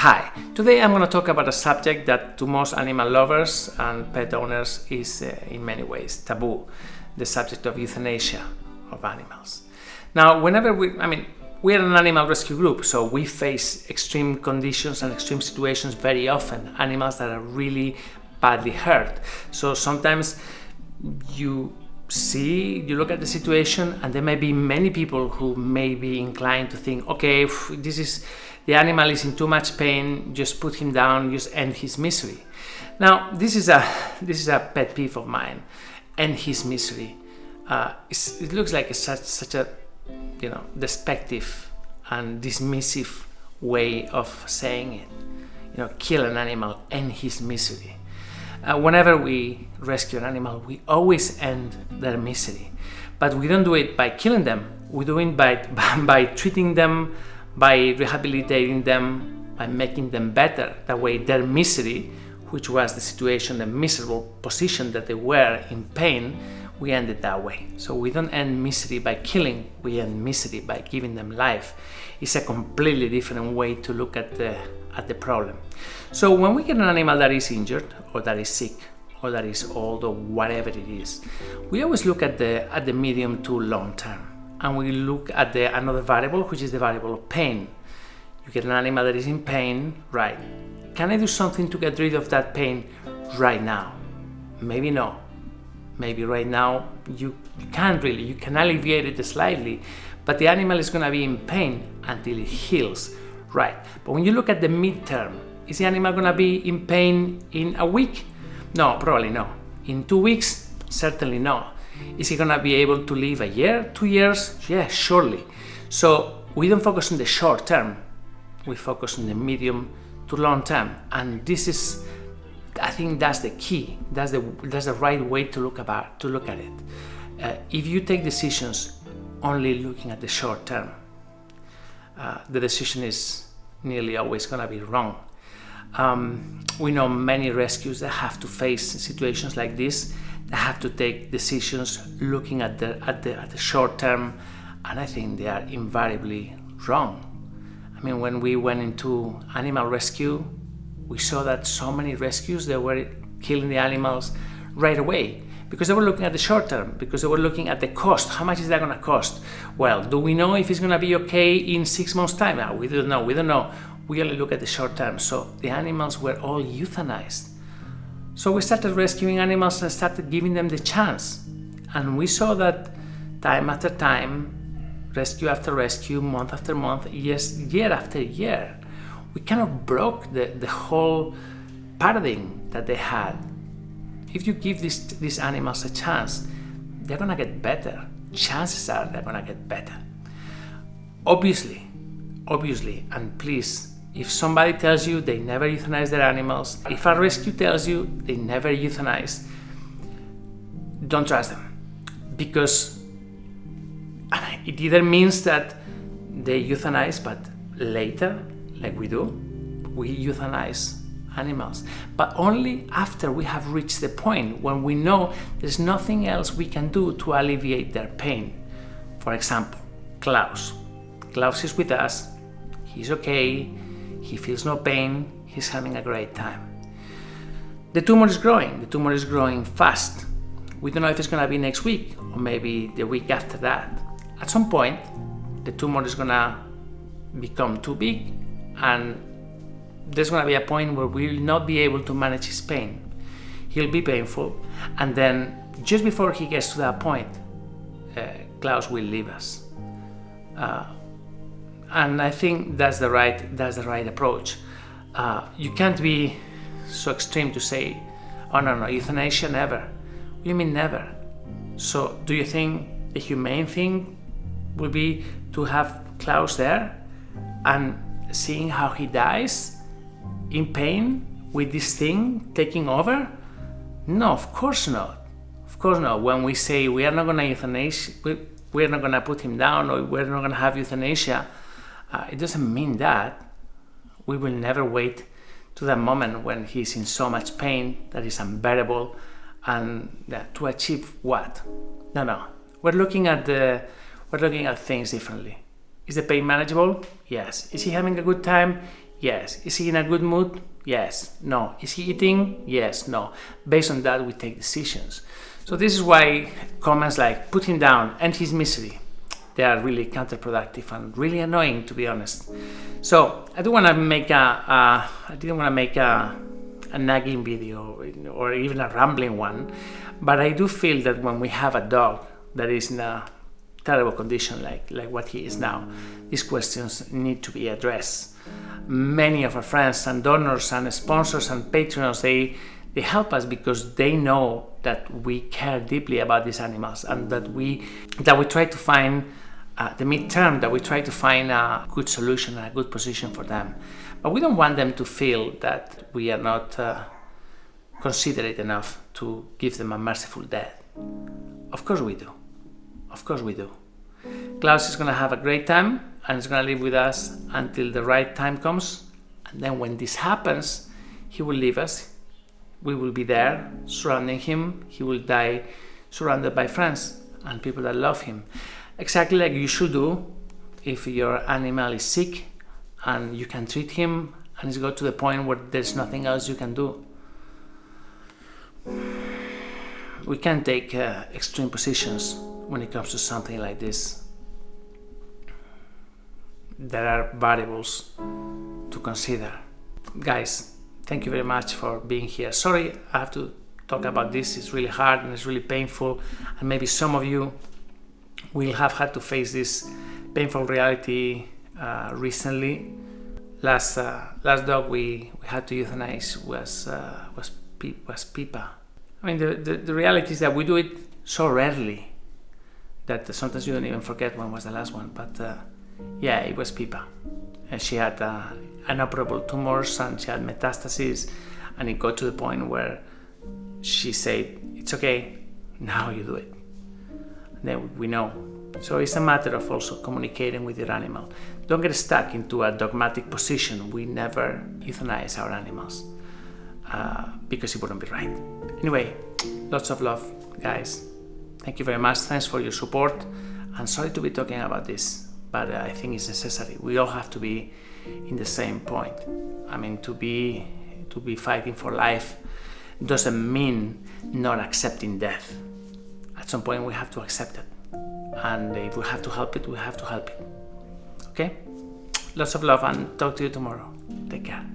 Hi, today I'm going to talk about a subject that to most animal lovers and pet owners is in many ways taboo, the subject of euthanasia of animals. Now, whenever we are an animal rescue group, so we face extreme conditions and extreme situations very often, animals that are really badly hurt. So sometimes you look at the situation and there may be many people who may be inclined to think, okay, the animal is in too much pain, just put him down, just end his misery. Now, this is a pet peeve of mine, end his misery. It looks like such a despective and dismissive way of saying it. Kill an animal, end his misery. Whenever we rescue an animal, we always end their misery. But we don't do it by killing them. We do it by treating them, by rehabilitating them, by making them better. That way their misery, which was the situation, the miserable position that they were in pain, we end it that way. So we don't end misery by killing, we end misery by giving them life. It's a completely different way to look at the problem. So when we get an animal that is injured or that is sick or that is old or whatever it is, we always look at the medium to long term, and we look at another variable, which is the variable of pain. You get an animal that is in pain, right? Can I do something to get rid of that pain right now? Maybe no. Maybe right now you can't really. You can alleviate it slightly, but the animal is going to be in pain until it heals. Right, but when you look at the midterm, is the animal going to be in pain in a week? No, probably no. In 2 weeks? Certainly no. Is he going to be able to live a year, 2 years? Yeah, surely. So we don't focus on the short term, we focus on the medium to long term, and I think that's the key. That's the right way to look at it. If you take decisions only looking at the short term, the decision is nearly always going to be wrong. We know many rescues that have to face situations like this, that have to take decisions looking at the short term, and I think they are invariably wrong. When we went into animal rescue, we saw that so many rescues, they were killing the animals right away because they were looking at the short term, because they were looking at the cost. How much is that going to cost? Well, do we know if it's going to be okay in 6 months' time? No, we don't know. We only look at the short term. So the animals were all euthanized. So we started rescuing animals and started giving them the chance. And we saw that time after time, rescue after rescue, month after month, year after year, we kind of broke the whole paradigm that they had. If you give these animals a chance, they're going to get better. Chances are they're going to get better. Obviously, and please, if somebody tells you they never euthanize their animals, if a rescue tells you they never euthanize, don't trust them. Because it either means that they euthanize, but later, like we do, we euthanize animals, but only after we have reached the point when we know there's nothing else we can do to alleviate their pain. For example, Klaus is with us, he's okay, he feels no pain, he's having a great time. The tumor is growing fast. We don't know if it's going to be next week or maybe the week after that. At some point, the tumor is going to become too big, and there's going to be a point where we'll not be able to manage his pain. He'll be painful, and then just before he gets to that point, Klaus will leave us. And I think that's the right approach. You can't be so extreme to say, oh no, euthanasia never. What do you mean never? So do you think the humane thing will be to have Klaus there and seeing how he dies in pain with this thing taking over? No, of course not. When we say we are not going to euthanasia, we're not going to put him down, or we're not going to have euthanasia, it doesn't mean that. We will never wait to that moment when he's in so much pain that is unbearable, and to achieve what? No. We're looking at things differently. Is the pain manageable? Yes. Is he having a good time? Yes. Is he in a good mood? Yes. No. Is he eating? Yes. No. Based on that, we take decisions. So this is why comments like "put him down," "end his misery," they are really counterproductive and really annoying, to be honest. So I don't want to make I didn't want to make a nagging video or even a rambling one, but I do feel that when we have a dog that is in a terrible condition like what he is now, these questions need to be addressed. Many of our friends and donors and sponsors and patrons, they help us because they know that we care deeply about these animals, and that we try to find the midterm, that we try to find a good solution and a good position for them. But we don't want them to feel that we are not considerate enough to give them a merciful death. Of course we do. Of course we do. Klaus is going to have a great time and is going to live with us until the right time comes. And then when this happens, he will leave us. We will be there surrounding him. He will die surrounded by friends and people that love him. Exactly like you should do if your animal is sick and you can treat him and it's got to the point where there's nothing else you can do. We can't take extreme positions when it comes to something like this. There are variables to consider. Guys, thank you very much for being here. Sorry I have to talk about this. It's really hard and it's really painful, and maybe some of you will have had to face this painful reality recently. Last dog we had to euthanize was Pipa. I mean, the reality is that we do it so rarely that sometimes you don't even forget when was the last one. But yeah, it was Pipa, and she had inoperable tumors and she had metastases, and it got to the point where she said, "It's okay, now you do it." And then we know. So it's a matter of also communicating with your animal. Don't get stuck into a dogmatic position. We never euthanize our animals because it wouldn't be right. Anyway, lots of love, guys. Thank you very much. Thanks for your support. And sorry to be talking about this, but I think it's necessary. We all have to be in the same point. I mean, to be fighting for life doesn't mean not accepting death. At some point we have to accept it. And if we have to help it, we have to help it. Okay? Lots of love and talk to you tomorrow. Take care.